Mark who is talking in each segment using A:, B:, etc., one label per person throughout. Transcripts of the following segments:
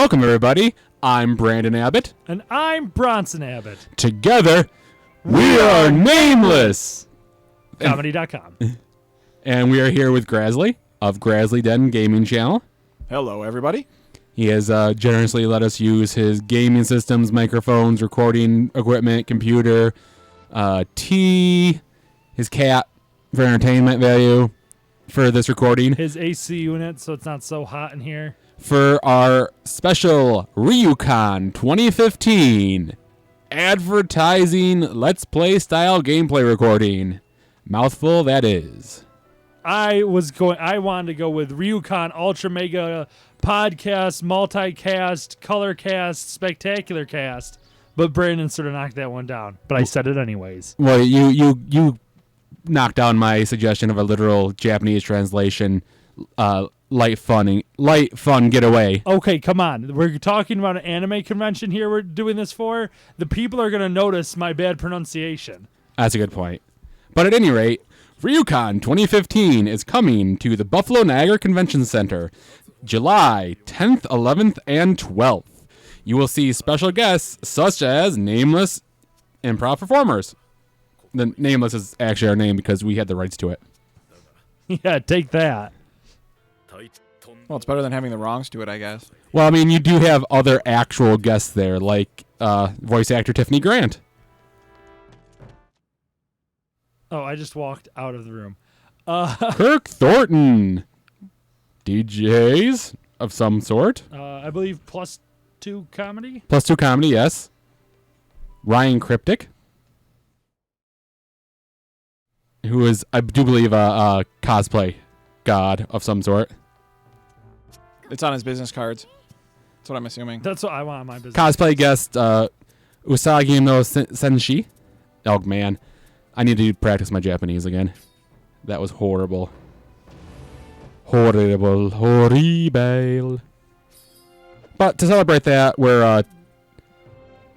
A: Welcome, everybody. I'm Brandon Abbott.
B: And I'm Bronson Abbott.
A: Together, we are Nameless.
B: Comedy.com.
A: And we are here with Grazzly of Grazzly Den Gaming Channel.
C: Hello, everybody.
A: He has generously let us use his gaming systems, microphones, recording equipment, computer, his cat for entertainment value for this recording.
B: His AC unit, so it's not so hot in here.
A: For our special Ryu-Kon 2015 advertising Let's Play style gameplay recording. Mouthful that is.
B: I wanted to go with Ryu-Kon Ultra Mega Podcast, Multicast, Colorcast, Spectacular Cast, but Brandon sort of knocked that one down. But I said it anyways.
A: Well, you knocked down my suggestion of a literal Japanese translation. Light fun getaway.
B: Okay, come on. We're talking about an anime convention here we're doing this for. The people are going to notice my bad pronunciation.
A: That's a good point. But at any rate, Ryu-Kon 2015 is coming to the Buffalo Niagara Convention Center July 10th, 11th, and 12th. You will see special guests such as Nameless improv performers. The Nameless is actually our name because we had the rights to it.
B: Yeah, take that.
C: Well, it's better than having the wrongs to it, I guess.
A: Well, I mean, you do have other actual guests there, like voice actor Tiffany Grant.
B: Oh, I just walked out of the room.
A: Kirk Thornton. DJs of some sort.
B: I believe +2 comedy.
A: +2 comedy, yes. Ryan Cryptic, who is, I do believe, a cosplay god of some sort.
C: It's on his business cards. That's what I'm assuming.
B: That's what I want on my business.
A: Cosplay guest Usagi no Senshi. Oh, man. I need to practice my Japanese again. That was horrible. Horrible. But to celebrate that, we're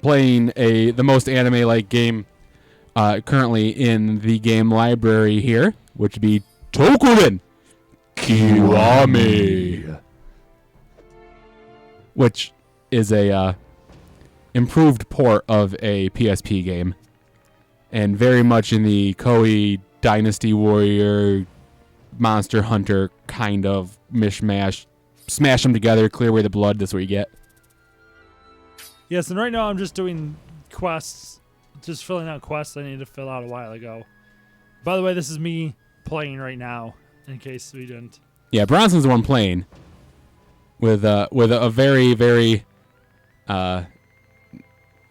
A: playing the most anime-like game currently in the game library here, which would be Tokiden Kiwami, which is a improved port of a PSP game, and very much in the Koei Dynasty Warrior, Monster Hunter kind of mishmash. Smash them together, clear away the blood. That's what you get.
B: Yes, and right now I'm just doing quests, just filling out quests I needed to fill out a while ago. By the way, this is me playing right now, in case we didn't.
A: Yeah, Bronson's the one playing with a very, very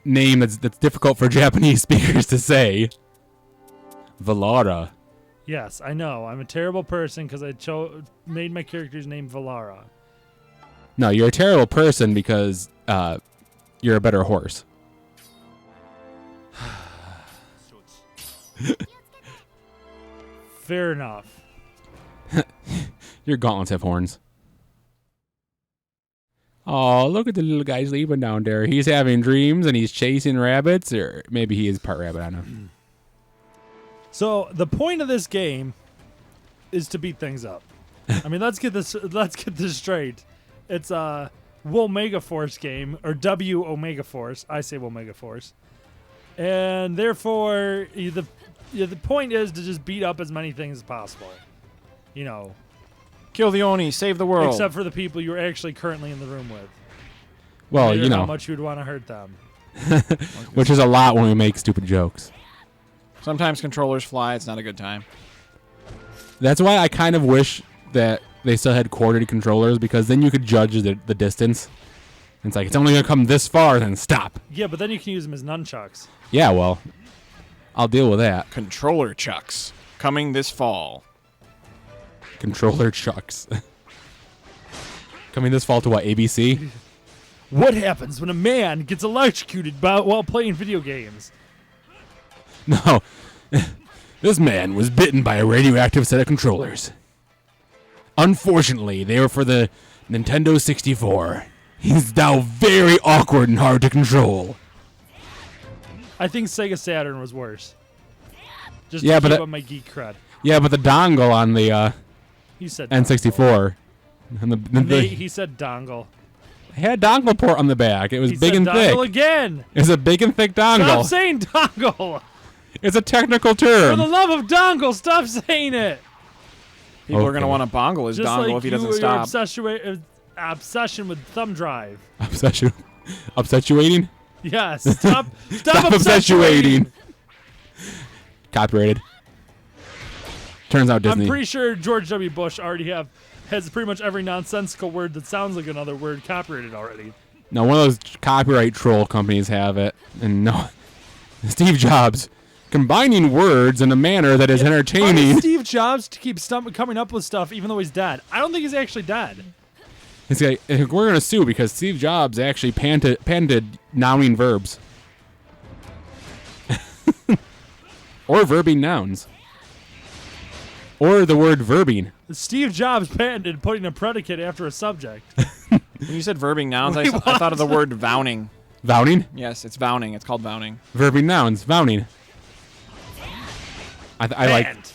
A: name that's difficult for Japanese speakers to say. Valara.
B: Yes, I know. I'm a terrible person because I made my character's name Valara.
A: No, you're a terrible person because you're a better horse.
B: Fair enough.
A: Your gauntlets have horns. Oh, look at the little guy sleeping down there. He's having dreams and he's chasing rabbits, or maybe he is part rabbit. I don't know.
B: So the point of this game is to beat things up. I mean, let's get this straight. It's a Womega Force game, or W Omega Force. I say Womega Force, and therefore the point is to just beat up as many things as possible. You know,
C: Kill the Oni, save the world.
B: except for the people you're actually currently in the room with.
A: Well,
B: Later,
A: you know,
B: how much you'd want to hurt them.
A: which is a lot when we make stupid jokes.
C: Sometimes controllers fly. It's not a good time.
A: That's why I kind of wish that they still had coordinated controllers, because then you could judge the distance. It's like, it's only going to come this far, then stop.
B: Yeah, but then you can use them as nunchucks.
A: Yeah, well, I'll deal with that.
C: Controller chucks coming this fall.
A: Controller chucks. Coming this fall to what, ABC?
B: What happens when a man gets electrocuted while playing video games?
A: No. This man was bitten by a radioactive set of controllers. Unfortunately, they were for the Nintendo 64. He's now very awkward and hard to control.
B: I think Sega Saturn was worse. Just
A: Yeah,
B: to
A: but
B: keep
A: it-
B: up my geek cred.
A: Yeah, but the dongle on the
B: He said
A: N64. And
B: He said dongle.
A: It had a dongle port on the back. It was
B: He
A: big
B: said
A: and thick.
B: dongle again.
A: It's a big and thick dongle.
B: Stop saying dongle.
A: It's a technical
B: For
A: term.
B: the love of dongle, stop saying it.
C: People are going to
A: Okay.
C: want to bongle his
B: Just
C: dongle
B: like
C: if he
B: you,
C: doesn't
B: your
C: stop.
B: obsession with thumb drive.
A: Obsessuating?
B: Yes. Stop
A: Stop
B: obsessuating.
A: obsessuating. Copyrighted. Turns out Disney.
B: I'm pretty sure George W. Bush already has pretty much every nonsensical word that sounds like another word copyrighted already.
A: No, one of those copyright troll companies have it. And no, Steve Jobs combining words in a manner that is
B: How
A: entertaining.
B: does Steve Jobs to keep coming up with stuff even though he's dead? I don't think he's actually dead.
A: It's like, we're going to sue because Steve Jobs actually patented nouning verbs. Or verbing nouns. Or the word verbing.
B: Steve Jobs patented putting a predicate after a subject.
C: When you said verbing nouns, I thought of the word vowning.
A: Vowning?
C: Yes, it's vowning. It's called vowning.
A: Verbing nouns. Vowning. I like...
B: Patent.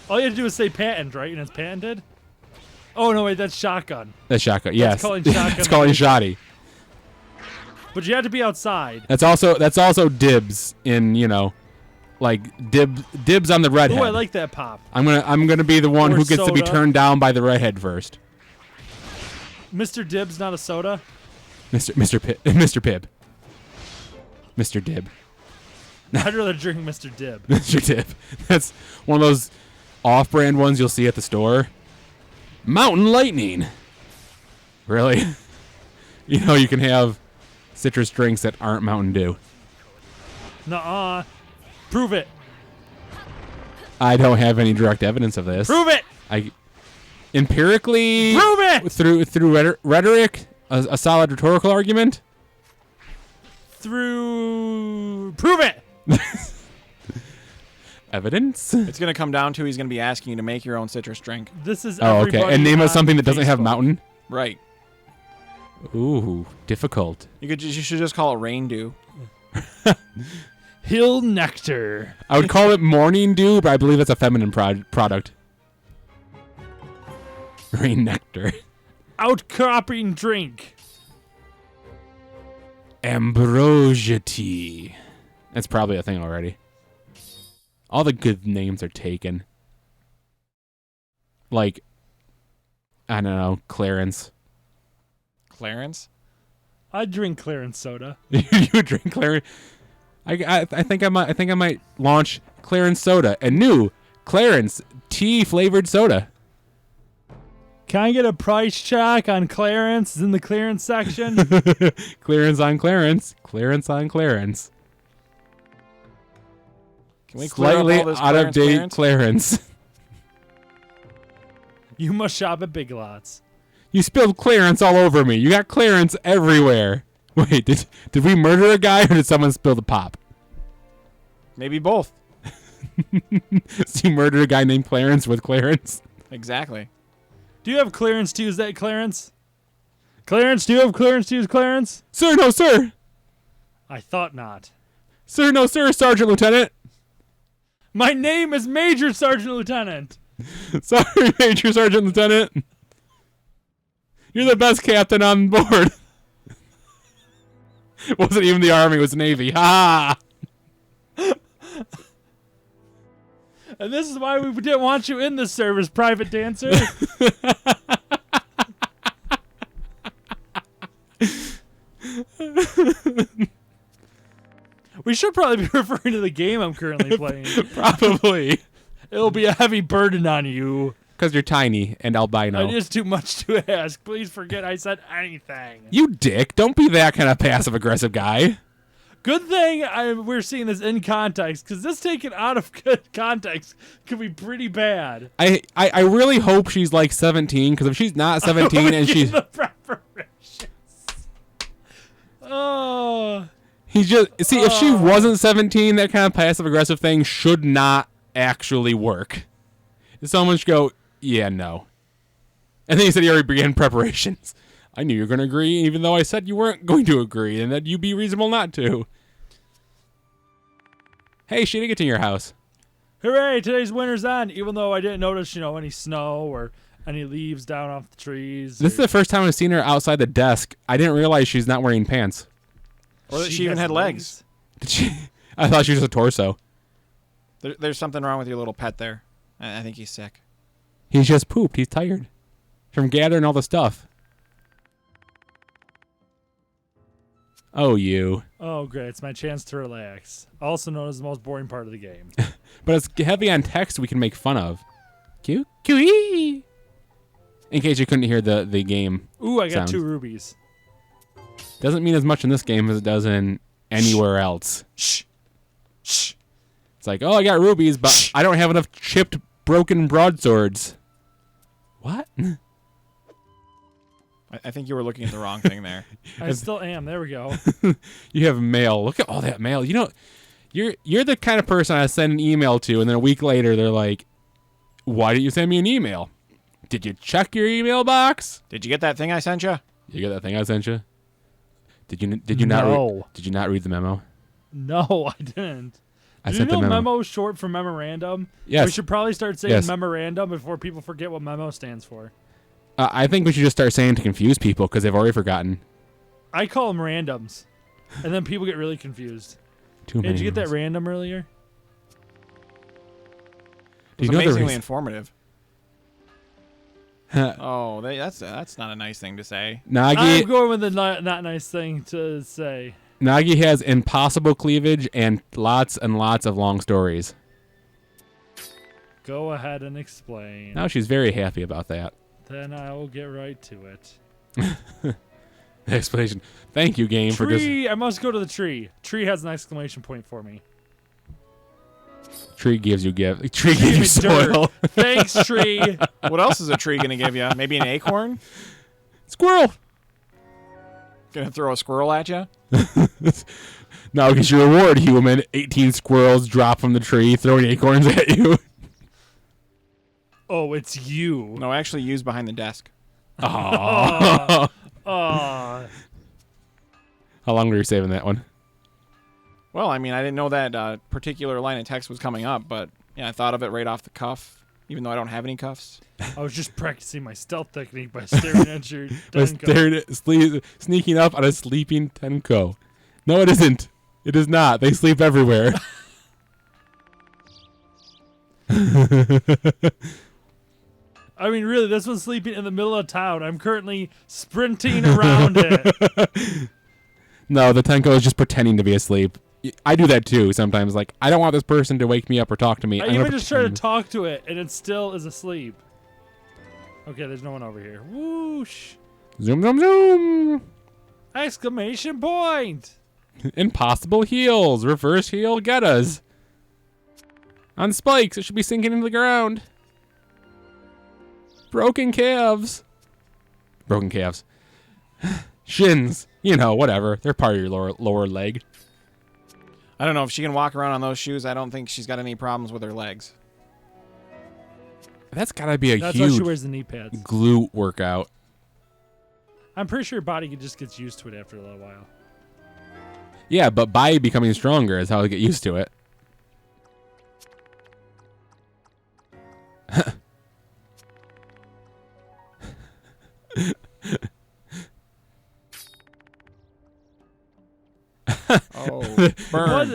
B: All you have to do is say patent, right? And it's patented? Oh, no, wait, that's shotgun.
A: That's shotgun. Yes.
B: calling shotgun
A: It's calling
B: a-
A: shoddy.
B: But you have to be outside.
A: That's also dibs in, like dibs on the redhead.
B: Oh, I like that pop.
A: I'm gonna be the one
B: Or
A: who gets to be
B: soda.
A: turned down by the redhead first.
B: Mr. Dib's not a soda?
A: Mr. Pibb. Mr. Dib.
B: I'd rather drink Mr. Dib.
A: Mr. Dib. That's one of those off-brand ones you'll see at the store. Mountain Lightning. Really? You can have citrus drinks that aren't Mountain Dew.
B: Nuh-uh. Prove it.
A: I don't have any direct evidence of this.
B: Prove it.
A: I empirically
B: Prove it.
A: through rhetoric, a solid rhetorical argument.
B: Prove it.
A: Evidence?
C: It's going to come down to he's going to be asking you to make your own citrus drink.
B: This is
A: Oh, okay.
B: everybody
A: And name us
B: on
A: something that doesn't have
B: Facebook.
A: mountain.
C: Right.
A: Ooh, difficult.
C: You should just call it rain dew.
B: Hill nectar.
A: I would call it morning dew, but I believe that's a feminine product. Rain nectar.
B: Outcropping drink.
A: Ambrosia tea. That's probably a thing already. All the good names are taken. Like, I don't know, Clarence.
C: Clarence?
B: I drink Clarence soda.
A: You drink Clarence. I think I might launch Clarence soda, a new Clarence tea flavored soda.
B: Can I get a price check on Clarence? It's in the clearance section.
A: Clearance on Clarence. Clearance on Clarence.
C: Can we clear up
A: Slightly
C: all this
A: out of date
C: Clarence?
A: Clarence.
B: You must shop at Big Lots.
A: You spilled Clarence all over me. You got Clarence everywhere. Wait, did we murder a guy or did someone spill the pop?
C: Maybe both.
A: So you murdered a guy named Clarence with Clarence?
C: Exactly.
B: Do you have clearance Tuesday, Clarence? Clarence, do you have clearance Tuesday, Clarence?
A: Sir, no, sir.
B: I thought not.
A: Sir, no, sir, Sergeant Lieutenant.
B: My name is Major Sergeant Lieutenant.
A: Sorry, Major Sergeant Lieutenant. You're the best captain on board. It wasn't even the Army, it was the Navy. Ha!
B: And this is why we didn't want you in this service, Private Dancer. We should probably be referring to the game I'm currently playing.
A: Probably.
B: It'll be a heavy burden on you.
A: Because you're tiny and albino.
B: It is too much to ask. Please forget I said anything.
A: You dick. Don't be that kind of passive-aggressive guy.
B: Good thing we're seeing this in context, because this taken out of context could be pretty bad.
A: I really hope she's like 17, because if she's not 17 and she's...
B: The preparations. Oh.
A: He's just... See, if she wasn't 17, that kind of passive-aggressive thing should not actually work. Someone should go, yeah, no. And then he said he already began preparations. I knew you were going to agree, even though I said you weren't going to agree, and that you'd be reasonable not to. Hey, she didn't get to your house.
B: Hooray, today's winter's on, even though I didn't notice, any snow or any leaves down off the trees.
A: This is the first time I've seen her outside the desk. I didn't realize she's not wearing pants.
C: Or that she even had legs.
A: Did she? I thought she was a torso.
C: There's something wrong with your little pet there. I think he's sick.
A: He's just pooped. He's tired from gathering all the stuff. Oh, you.
B: Oh, great. It's my chance to relax. Also known as the most boring part of the game.
A: But it's heavy on text we can make fun of. Q-E. In case you couldn't hear the game.
B: Ooh, I got
A: sounds.
B: 2 rubies.
A: Doesn't mean as much in this game as it does in anywhere else.
C: Shh. Shh.
A: It's like, oh, I got rubies, but I don't have enough chipped, broken broadswords. What?
C: I think you were looking at the wrong thing there.
B: I still am. There we go.
A: You have mail. Look at all that mail. You know, you're the kind of person I send an email to, and then a week later they're like, why didn't you send me an email? Did you check your email box?
C: Did you get that thing I sent you?
A: You get that thing I sent you? Did you not
B: No.
A: did you not read the memo?
B: No, I didn't.
A: I
B: Did you
A: sent
B: know
A: the memo.
B: memo is short for memorandum?
A: Yes.
B: We should probably start saying
A: Yes.
B: memorandum before people forget what memo stands for.
A: I think we should just start saying to confuse people because they've already forgotten.
B: I call them randoms, and then people get really confused.
A: Too
B: Hey,
A: many.
B: did you get that
A: memos.
B: random earlier?
C: It
A: Do
C: was
A: you know the
C: amazingly
A: reason-
C: informative. Oh, that's not a nice thing to say.
B: I'm
A: Nagi
B: going with the not nice thing to say.
A: Nagi has impossible cleavage and lots of long stories.
B: Go ahead and explain.
A: Now she's very happy about that.
B: Then I will get right to it.
A: Explanation. Thank you, game, for just
B: Tree! I must go to the tree. Tree has an exclamation point for me.
A: tree gives you gift. Tree gives you
B: Dirt.
A: soil.
B: Thanks, tree.
C: What else is a tree going to give you? Maybe an acorn?
A: Squirrel.
C: Going to throw a squirrel at you?
A: No, because your reward, human. 18 squirrels drop from the tree, throwing acorns at you.
B: Oh, it's you.
C: No, actually used behind the desk.
A: Aww.
B: Aw.
A: How long were you saving that one?
C: Well, I mean, I didn't know that particular line of text was coming up, but yeah, I thought of it right off the cuff, even though I don't have any cuffs.
B: I was just practicing my stealth technique by staring at your
A: I
B: Denko.
A: sneaking up on a sleeping Tenko. No, it isn't. It is not. They sleep everywhere.
B: I mean, really, this one's sleeping in the middle of town. I'm currently sprinting around it.
A: No, the Tenko is just pretending to be asleep. I do that too sometimes. Like, I don't want this person to wake me up or talk to me.
B: I
A: I'm gonna
B: even just try to
A: pretend.
B: talk to it, and it still is asleep. Okay, there's no one over here. Whoosh!
A: Zoom, zoom, zoom.
B: Exclamation point!
A: Impossible heels. Reverse heel get us. On spikes, it should be sinking into the ground. Broken calves. Broken calves. Shins. You know, whatever. They're part of your lower leg.
C: I don't know if she can walk around on those shoes. I don't think she's got any problems with her legs.
A: That's gotta be a
B: That's why she
A: huge
B: wears the knee pads.
A: glute workout.
B: I'm pretty sure your body just gets used to it after a little while.
A: Yeah, but by becoming stronger is how I get used to it.
C: Oh, burn.
B: What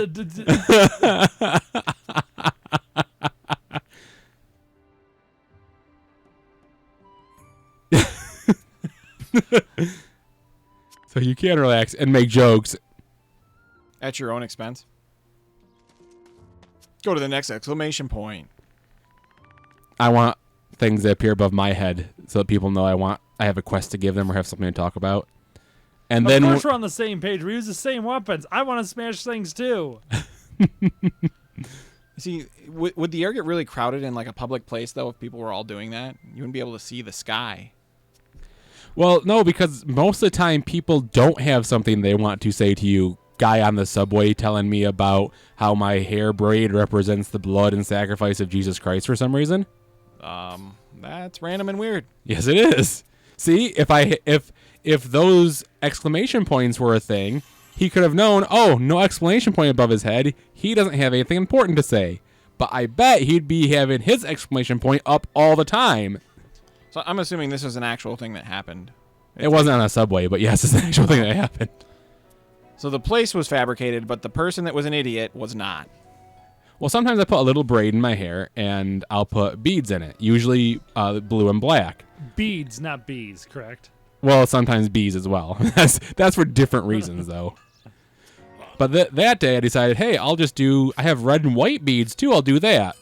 A: So you can relax and make jokes.
C: At your own expense. Go to the next exclamation point.
A: I want things that appear above my head so that people know I have a quest to give them or have something to talk about. And
B: Of
A: then
B: course we're on the same page. We use the same weapons. I want to smash things too.
C: See, would the air get really crowded in like a public place though if people were all doing that? You wouldn't be able to see the sky.
A: Well, no, because most of the time people don't have something they want to say to you. Guy on the subway telling me about how my hair braid represents the blood and sacrifice of Jesus Christ for some reason.
C: That's random and weird.
A: Yes, it is. See, if those exclamation points were a thing, he could have known, oh, no exclamation point above his head. He doesn't have anything important to say. But I bet he'd be having his exclamation point up all the time.
C: So I'm assuming this is an actual thing that happened.
A: It wasn't on a subway, but yes, it's an actual thing that happened.
C: So the place was fabricated, but the person that was an idiot was not.
A: Well, sometimes I put a little braid in my hair, and I'll put beads in it, usually blue and black.
B: Beads, not bees, correct?
A: Well, sometimes bees as well. That's for different reasons, though. But that day, I decided, hey, I have red and white beads, too. I'll do that.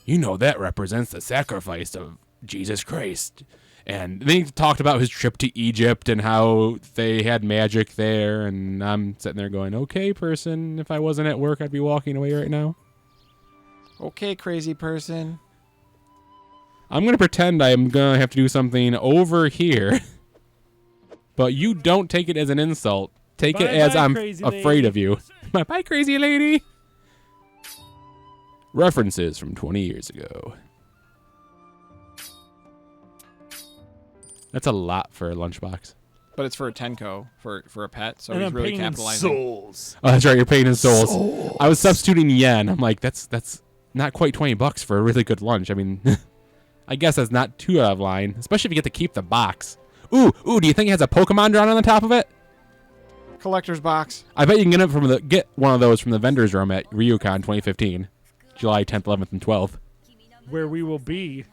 A: You know, that represents the sacrifice of Jesus Christ. And then he talked about his trip to Egypt and how they had magic there. And I'm sitting there going, okay, person, if I wasn't at work, I'd be walking away right now.
C: Okay, crazy person.
A: I'm going to pretend I'm going to have to do something over here. But you don't take it as an insult. Take it as I'm afraid of you. Bye, crazy lady. References from 20 years ago. That's a lot for a lunchbox.
C: But it's for a Tenko, for a pet, so
B: and
C: he's
B: I'm
C: really
B: paying in
C: capitalizing.
B: souls.
A: Oh, that's right. You're paying in souls. I was substituting yen. I'm like, that's not quite $20 for a really good lunch. I mean, I guess that's not too out of line, especially if you get to keep the box. Ooh, do you think it has a Pokemon drawn on the top of it?
C: Collector's box.
A: I bet you can get one of those from the vendor's room at Ryu-Kon 2015, July 10th, 11th, and 12th.
B: Where we will be,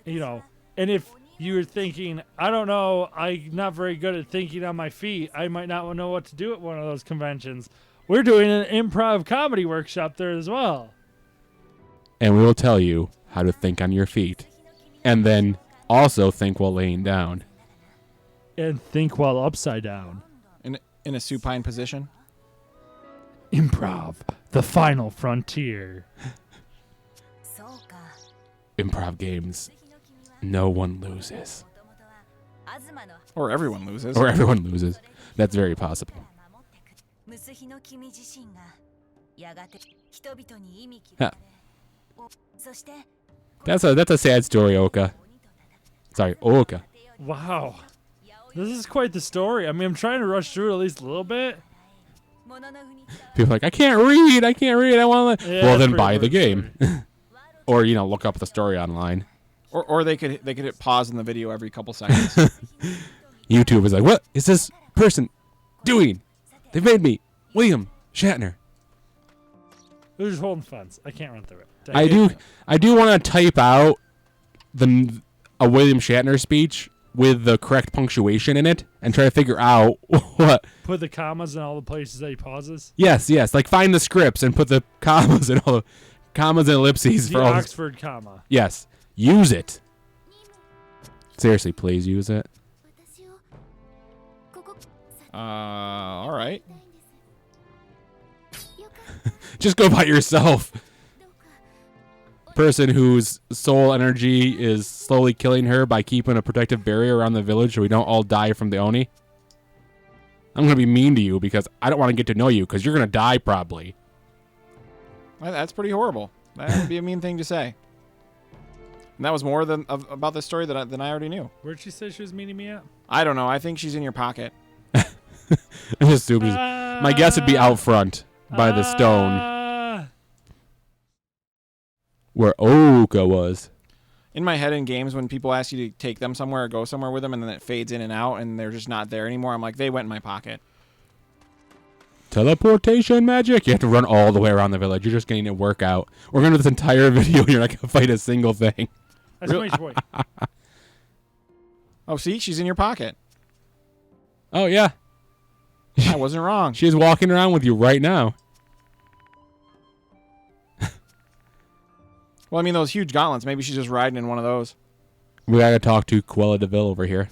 B: and if you're thinking, I don't know, I'm not very good at thinking on my feet, I might not know what to do at one of those conventions. We're doing an improv comedy workshop there as well.
A: And we will tell you how to think on your feet. And then also think while laying down.
B: And think while upside down.
C: In a supine position.
B: Improv, the final frontier.
A: Improv games. No one loses.
C: Or everyone loses.
A: Or everyone loses. That's very possible. Yeah. That's a sad story, Oka. Sorry, Oka.
B: Wow. This is quite the story. I mean, I'm trying to rush through it at least a little bit.
A: People are like, I can't read. I want to.
B: Yeah,
A: well, then
B: pretty
A: buy the
B: much
A: game. Or, look up the story online.
C: Or they could hit pause in the video every couple seconds.
A: YouTube is like, what is this person doing? They've made me William Shatner.
B: They're just holding fence. I can't run through it.
A: I do want to type out a William Shatner speech with the correct punctuation in it and try to figure out what.
B: Put the commas in all the places that he pauses.
A: Yes. Like find the scripts and put the commas and all the commas and ellipses
B: the
A: for all.
B: Oxford comma.
A: Yes. Use it. Seriously, please use it.
C: All right.
A: Just go by yourself. Person whose soul energy is slowly killing her by keeping a protective barrier around the village so we don't all die from the Oni. I'm going to be mean to you because I don't want to get to know you because you're going to die probably.
C: Well, that's pretty horrible. That would be a mean thing to say. And that was more about this story than I already knew.
B: Where'd she say she was meeting me at?
C: I don't know. I think she's in your pocket.
A: I'm just assuming my guess would be out front by the stone where Oka was.
C: In my head in games, when people ask you to take them somewhere or go somewhere with them and then it fades in and out and they're just not there anymore, I'm like, they went in my pocket.
A: Teleportation magic. You have to run all the way around the village. You're just getting a workout. We're going to do this entire video and you're not going to fight a single thing.
B: That's my boy.
C: Oh, see? She's in your pocket.
A: Oh, yeah.
C: I wasn't wrong.
A: She's walking around with you right now.
C: Well, I mean, those huge gauntlets. Maybe she's just riding in one of those.
A: We got to talk to Cruella de Vil over here.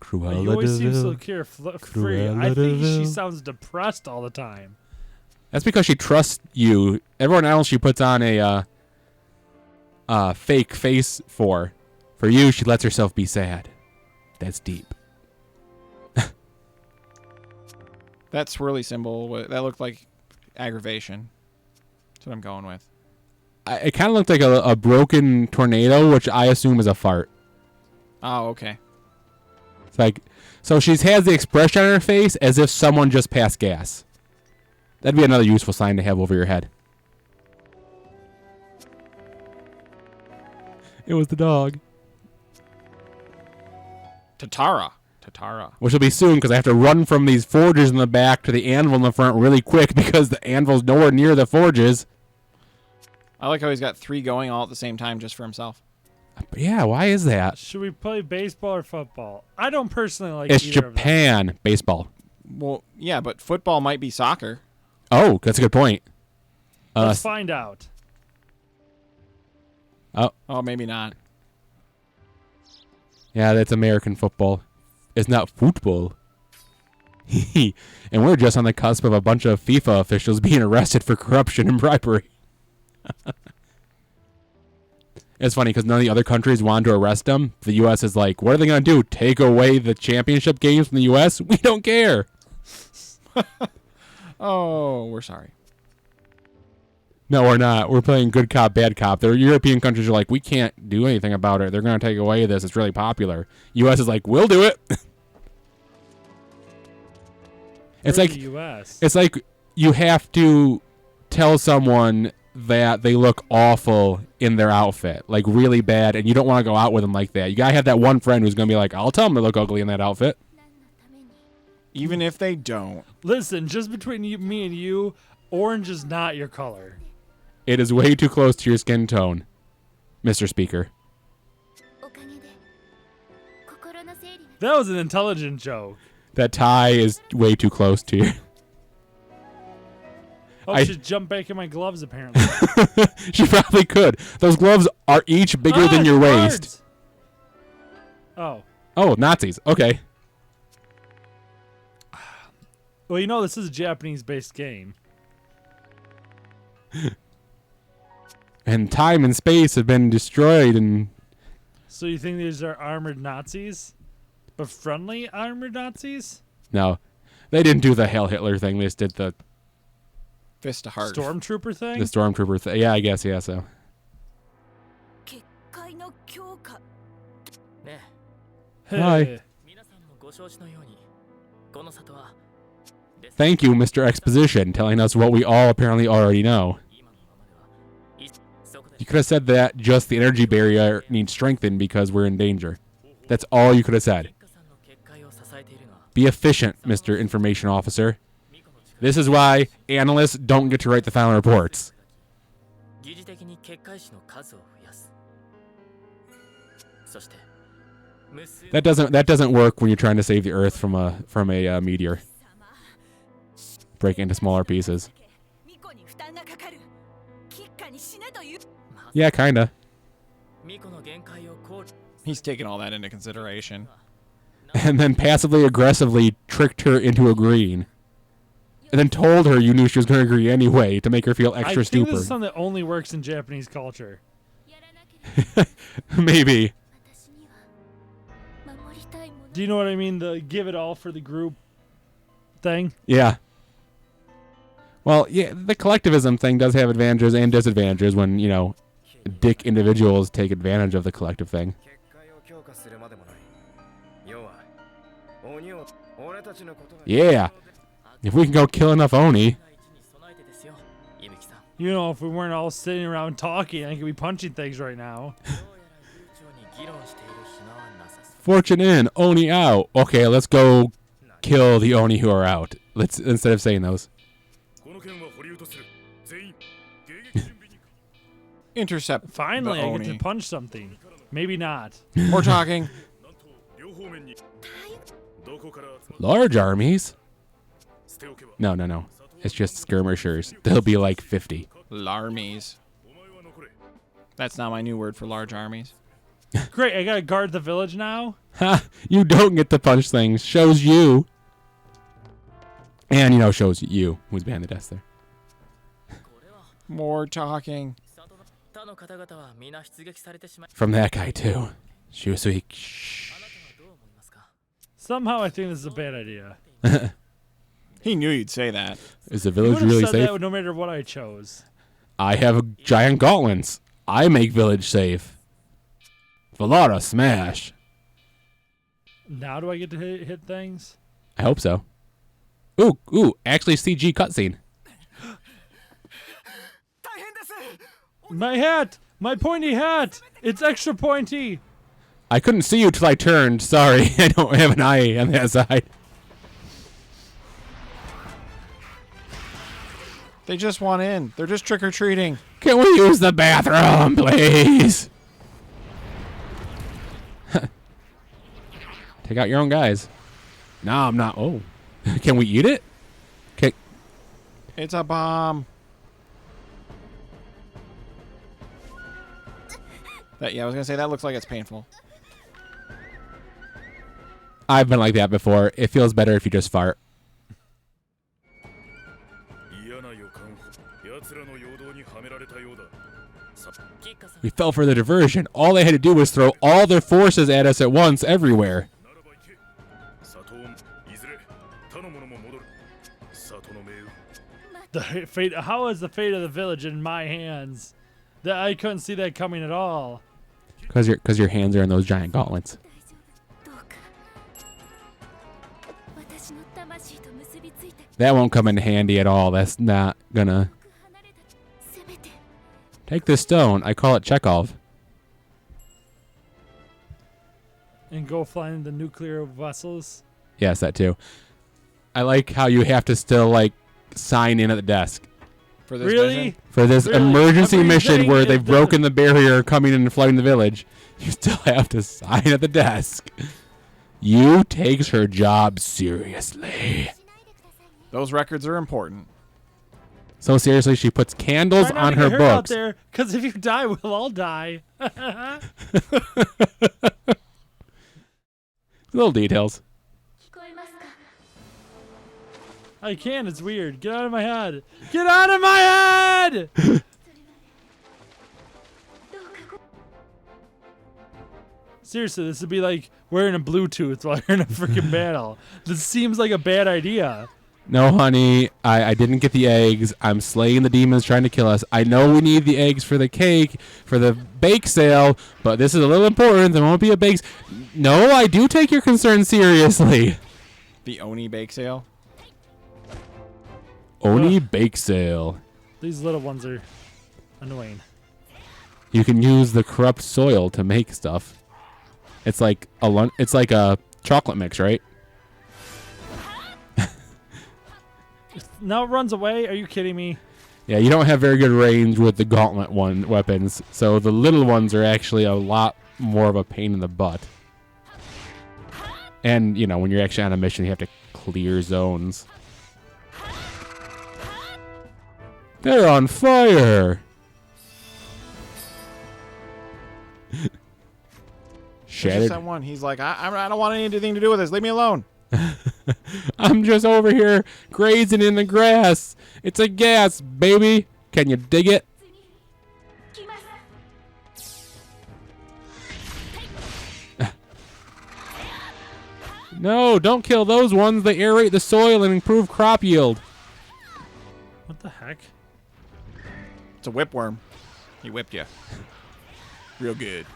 A: Cruella
B: You always
A: de
B: seem so
A: Vil.
B: carefree. I think she sounds depressed all the time.
A: That's because she trusts you. Everyone else she puts on a fake face for. For you, she lets herself be sad. That's deep.
C: That swirly symbol, that looked like aggravation. That's what I'm going with.
A: It kind of looked like a broken tornado, which I assume is a fart.
C: Oh, okay.
A: It's like, so she has the expression on her face as if someone just passed gas. That'd be another useful sign to have over your head. It was the dog.
C: Tatara.
A: Which will be soon because I have to run from these forges in the back to the anvil in the front really quick because the anvil's nowhere near the forges.
C: I like how he's got 3 going all at the same time just for himself.
A: But yeah, why is that?
B: Should we play baseball or football? I don't personally like
A: It's
B: either of them.
A: Japan baseball.
C: Well, yeah, but football might be soccer.
A: Oh, that's a good point.
B: Let's find out.
C: Oh, maybe not.
A: Yeah, that's American football. It's not football. And we're just on the cusp of a bunch of FIFA officials being arrested for corruption and bribery. It's funny because none of the other countries wanted to arrest them. The U.S. is like, what are they going to do? Take away the championship games from the U.S.? We don't care.
C: Oh, we're sorry.
A: No, we're not. We're playing good cop, bad cop. The European countries are like, we can't do anything about it. They're going to take away this. It's really popular. U.S. is like, we'll do it. It's
B: We're
A: like
B: the U.S.
A: It's like you have to tell someone that they look awful in their outfit, like really bad, and you don't want to go out with them like that. You gotta have that one friend who's gonna be like, I'll tell them they look ugly in that outfit.
C: Even if they don't.
B: Listen, just between me and you, orange is not your color.
A: It is way too close to your skin tone, Mr. Speaker.
B: That was an intelligent joke.
A: That tie is way too close to you.
B: I should jump back in my gloves, apparently.
A: She probably could. Those gloves are each bigger than your waist.
B: Oh.
A: Oh, Nazis. Okay.
B: Well, you know, this is a Japanese-based game.
A: And time and space have been destroyed, and
B: So you think these are armored Nazis? But friendly armored Nazis?
A: no, they didn't do the Hail Hitler thing. They just did the
C: Fist to heart.
B: Stormtrooper thing?
A: the stormtrooper thing. Yeah, I guess. Yeah, so. Hi. Thank you, Mr. Exposition, telling us what we all apparently already know. You could have said that just the energy barrier needs strengthened because we're in danger. That's all you could have said. Be efficient, Mr. Information Officer. This is why analysts don't get to write the final reports. That doesn't work when you're trying to save the Earth from a meteor. Break it into smaller pieces. Yeah, kinda.
C: He's taking all that into consideration.
A: And then passively aggressively tricked her into agreeing. And then told her you knew she was going to agree anyway to make her feel extra
B: I think
A: stupid.
B: this is something that only works in Japanese culture.
A: Maybe.
B: Do you know what I mean? The give it all for the group thing?
A: Yeah. Well, yeah, the collectivism thing does have advantages and disadvantages when, you know, dick individuals take advantage of the collective thing. Yeah. If we can go kill enough Oni.
B: You know, if we weren't all sitting around talking, I could be punching things right now.
A: Fortune in, Oni out. Okay, let's go kill the Oni who are out. Let's instead of saying those.
C: Intercept.
B: Finally,
C: the
B: I get
C: Oni.
B: to punch something. Maybe not.
C: We're talking.
A: Large armies? No. It's just skirmishers. There'll be like 50.
C: Larmies. That's not my new word for large armies.
B: Great, I gotta guard the village now?
A: Ha! You don't get to punch things. Shows you. And, you know, shows you who's behind the desk there.
C: More talking.
A: From that guy, too. Shusui. Shh.
B: Somehow I think this is a bad idea.
C: He knew you'd say that.
A: Is the
B: You
A: village
B: would have
A: really
B: said
A: safe?
B: that no matter what I chose.
A: I have giant gauntlets. I make village safe. Velara smash.
B: Now do I get to hit things?
A: I hope so. Ooh, actually CG cutscene.
B: My hat! My pointy hat! It's extra pointy!
A: I couldn't see you till I turned. Sorry, I don't have an eye on that side.
C: They just want in. They're just trick-or-treating.
A: Can we use the bathroom, please? Take out your own guys. No, I'm not. Oh. Can we eat it? Okay.
C: It's a bomb. Yeah, I was gonna say that looks like it's painful.
A: I've been like that before. It feels better if you just fart. We fell for the diversion. All they had to do was throw all their forces at us at once everywhere.
B: The fate. How is the fate of the village in my hands? That I couldn't see that coming at all.
A: Because your hands are in those giant gauntlets. That won't come in handy at all. That's not gonna... Take this stone. I call it Chekhov.
B: And go flying the nuclear vessels.
A: Yes, that too. I like how you have to still, like, sign in at the desk.
C: For this
B: Really?
C: mission?
A: For this
B: Really?
A: emergency mission
B: Everything
A: where
B: is
A: they've
B: done.
A: broken the barrier coming in and flooding the village, you still have to sign at the desk. You takes her job seriously.
C: Those records are important.
A: So seriously, she puts candles
B: Try not
A: on
B: to
A: her
B: get hurt out
A: books.
B: there, because if you die, we'll all die.
A: Little details.
B: I can. It's weird. Get out of my head. Get out of my head! Seriously, this would be like wearing a Bluetooth while you're in a freaking battle. This seems like a bad idea.
A: No, honey, I didn't get the eggs. I'm slaying the demons trying to kill us. I know we need the eggs for the cake, for the bake sale, but this is a little important. There won't be a bake. No, I do take your concern seriously.
C: The Oni bake sale.
A: Oni bake sale.
B: These little ones are annoying.
A: You can use the corrupt soil to make stuff. It's like a chocolate mix, right?
B: Now it runs away? Are you kidding me?
A: Yeah, you don't have very good range with the gauntlet weapons, so the little ones are actually a lot more of a pain in the butt. And, you know, when you're actually on a mission, you have to clear zones. They're on fire!
C: There's
A: Shattered.
C: just that one. He's like, I don't want anything to do with this. Leave me alone.
A: I'm just over here grazing in the grass. It's a gas, baby. Can you dig it? No, don't kill those ones. They aerate the soil and improve crop yield.
B: What the heck?
C: It's a whipworm. He whipped you. Real good.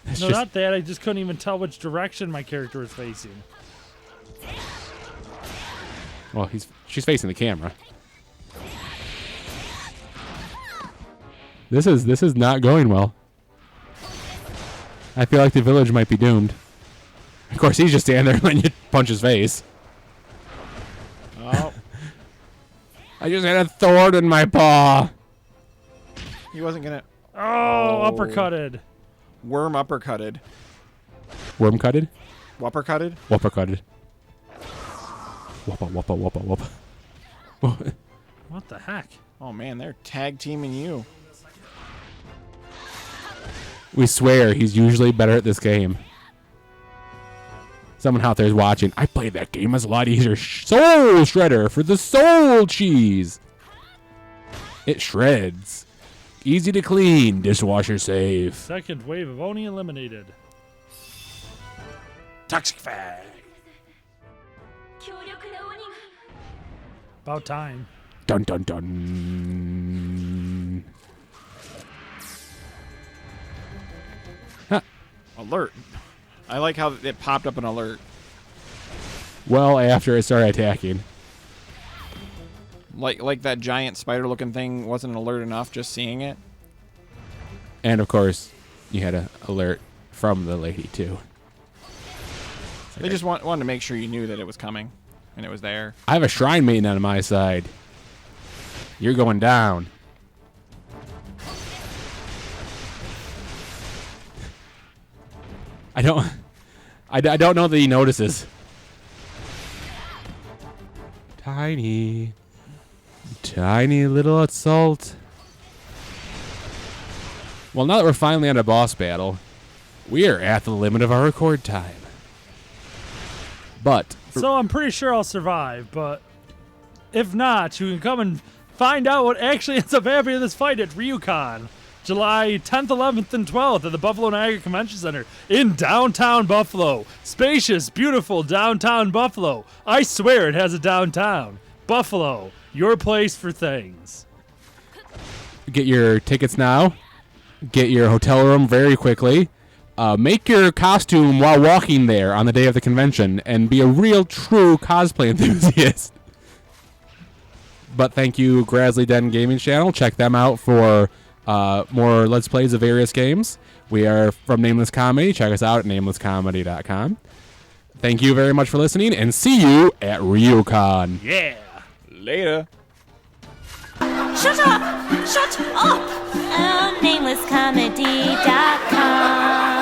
A: It's
B: No,
A: just-
B: not that. I just couldn't even tell which direction my character was facing.
A: Well, she's facing the camera. This is not going well. I feel like the village might be doomed. Of course, he's just standing there and letting you punch his face.
C: Oh,
A: I just had a thorn in my paw.
C: he wasn't gonna.
B: Oh, uppercutted.
C: Worm uppercutted.
A: Worm cutted?
C: Wuppercutted?
A: Whopper cutted. Whoppa, whoppa, whoppa, whoppa.
B: What the heck?
C: Oh man, they're tag teaming you.
A: We swear he's usually better at this game. Someone out there is watching. I played that game. It's a lot easier. Soul Shredder for the soul cheese. It shreds. Easy to clean. Dishwasher safe.
B: Second wave of Oni eliminated.
A: Toxic Fag.
B: About time.
A: Dun dun dun.
C: Alert. I like how it popped up an alert.
A: Well, after it started attacking.
C: Like that giant spider-looking thing wasn't alert enough just seeing it.
A: And of course, you had an alert from the lady too.
C: They just wanted to make sure you knew that it was coming, and it was there.
A: I have a shrine maiden on my side. You're going down. I don't know that he notices. Tiny little assault. Well, now that we're finally at a boss battle, we are at the limit of our record time. But
B: So I'm pretty sure I'll survive, but if not, you can come and find out what actually ends up happening in this fight at Ryu-Kon, July 10th, 11th, and 12th at the Buffalo Niagara Convention Center in downtown Buffalo. Spacious, beautiful downtown Buffalo. I swear it has a downtown. Buffalo, your place for things.
A: get your tickets now. Get your hotel room very quickly. Make your costume while walking there on the day of the convention and be a real, true cosplay enthusiast. But thank you, Grazzly Den Gaming Channel. Check them out for more Let's Plays of various games. We are from Nameless Comedy. Check us out at namelesscomedy.com. Thank you very much for listening, and see you at Ryu-Kon.
B: Yeah.
C: Later.
D: Shut up! Shut up! namelesscomedy.com